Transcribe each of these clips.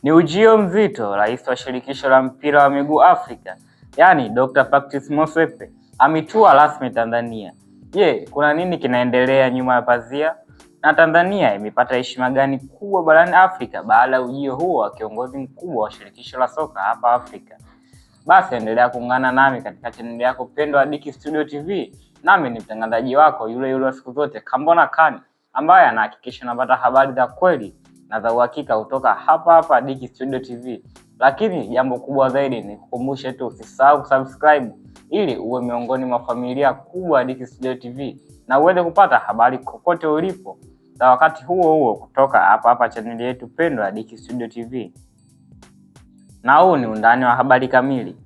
Ni ujio mzito. Rais wa shirikisho la mpira wa miguu Afrika, yaani Dr. Patrice Motsepe ametua rasmi Tanzania. Je, kuna nini kinaendelea nyuma ya pazia? Na Tanzania imepata heshima gani kubwa barani Afrika baada ya ujio huo wa kiongozi mkubwa wa shirikisho la soka hapa Afrika? Basi endelea kuungana nami katika chaneli yako pendwa Dicky Studio TV. Nami ni mtangazaji wako yule wa siku zote Kambona Khan, ambaye anahakikisha unapata habari za kweli na za uhakika kutoka hapa Dicky Studio TV. Lakini jambo kubwa zaidi ni kukumbusha tu usisahau kusubscribe ili uwe miongoni mwa familia kubwa ya Dicky Studio TV na uweze kupata habari kokote ulipo za wakati huo kutoka hapa chaneli yetu pendwa ya Dicky Studio TV. Na huu ni undani wa habari kamili.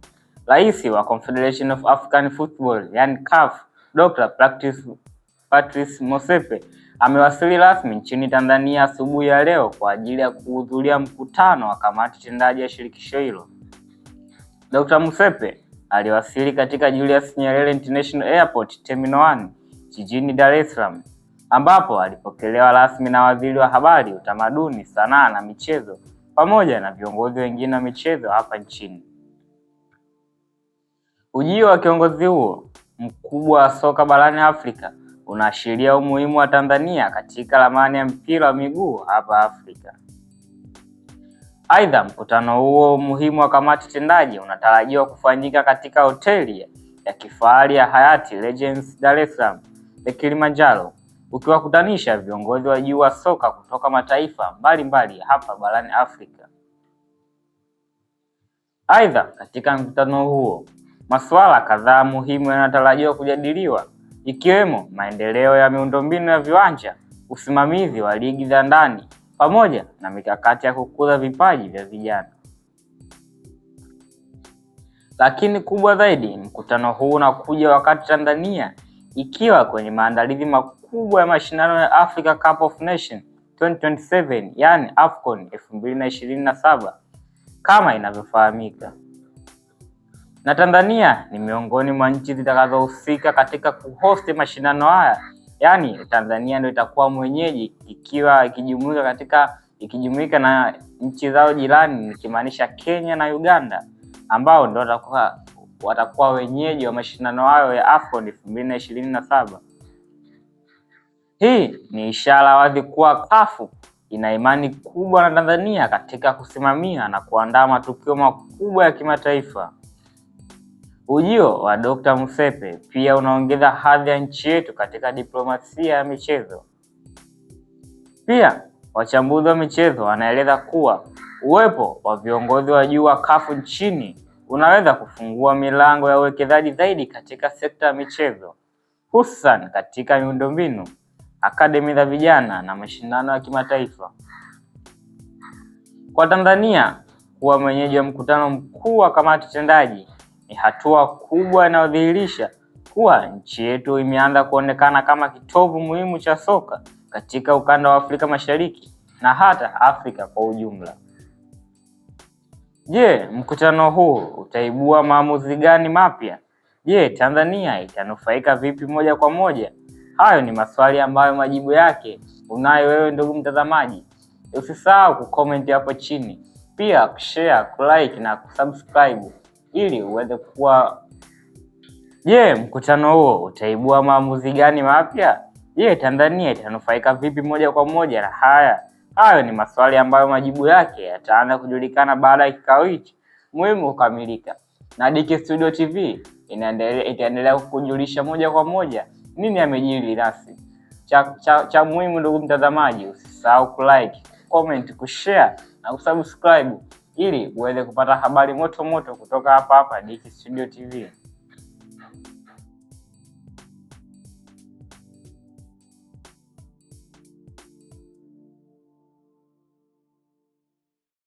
Rais wa Confederation of African Football, yani CAF, Dr. Patrice Motsepe amewasili rasmi nchini Tanzania asubuhi ya leo kwa ajili ya kuhudhuria mkutano wa kamati tendaji ya shirikisho hilo. Dr. Motsepe aliwasili katika Julius Nyerere International Airport Terminal 1 jijini Dar es Salaam, ambapo alipokelewa rasmi na waziri wa habari, utamaduni, sanaa na michezo pamoja na viongozi wengine wa michezo hapa nchini. Ujio wa kiongozi huo mkubwa wa soka barani Afrika unaashiria umuhimu wa Tanzania katika ramani ya mpira wa miguu hapa Afrika. Aidha, mkutano huo muhimu wa kamati tendaji unatarajiwa kufanyika katika hoteli ya kifahari ya Hyatt Regency Dar es Salaam, The Kilimanjaro, ukiwakutanisha viongozi wa juu wa soka kutoka mataifa mbalimbali hapa barani Afrika. Aidha, katika mkutano huo masuala kadhaa muhimu yanatarajiwa kujadiliwa, ikiwemo maendeleo ya miundombinu ya viwanja, usimamizi wa ligi za ndani pamoja na mikakati ya kukuza vipaji vya vijana. Lakini kubwa zaidi, mkutano huu unakuja wakati Tanzania ikiwa kwenye maandalizi makubwa ya mashindano ya Africa Cup of Nations 2027, yani AFCON 2027 kama inavyofahamika. Na Tanzania ni miongoni mwa nchi zitakazohusika katika kuhost mashindano haya. Yaani Tanzania ndio itakuwa mwenyeji ikiwa ikijumuika na nchi zao jirani, nikimaanisha Kenya na Uganda, ambao ndio watakuwa wenyeji wa mashindano hayo ya AFCON 2027. Hii ni ishara wazi kuwa CAF ina imani kubwa na Tanzania katika kusimamia na kuandaa matukio makubwa ya kimataifa. Ujio wa Dr. Motsepe pia unaongeza hadhi ya nchi yetu katika diplomasia ya michezo. Pia wachambuzi wa michezo wanaeleza kuwa uwepo wa viongozi wa juu wa CAF nchini unaweza kufungua milango ya uwekezaji zaidi katika sekta ya michezo, hususan katika miundombinu, akademi za vijana na mashindano ya kimataifa. Kwa Tanzania kuwa mwenyeji wa mkutano mkuu wa kamati tendaji ni hatua kubwa inayodhihirisha kuwa nchi yetu imeanza kuonekana kama kitovu muhimu cha soka katika ukanda wa Afrika Mashariki na hata Afrika kwa ujumla. Je, mkutano huu utaibua maamuzi gani mapya? Je, Tanzania itanufaika vipi moja kwa moja? Hayo ni maswali ambayo majibu yake unayo wewe ndugu mtazamaji. Usisahau kucomment hapo chini, pia kushare, kulike na kusubscribe ili uweze kuwa. Je, mkutano huo utaibua maamuzi gani mapya? Je, Tanzania itanufaika vipi moja kwa moja na hayo ni maswali ambayo majibu yake yataanza kujulikana baada ya kikao hichi muhimu kukamilika. Na Dicky Studio TV itaendelea kukujulisha moja kwa moja nini yamejiri nasi. Cha muhimu ndugu mtazamaji, usisahau kulike, comment, kushare na kusubscribe ili uweze kupata habari moto kutoka hapa Dicky Studio TV.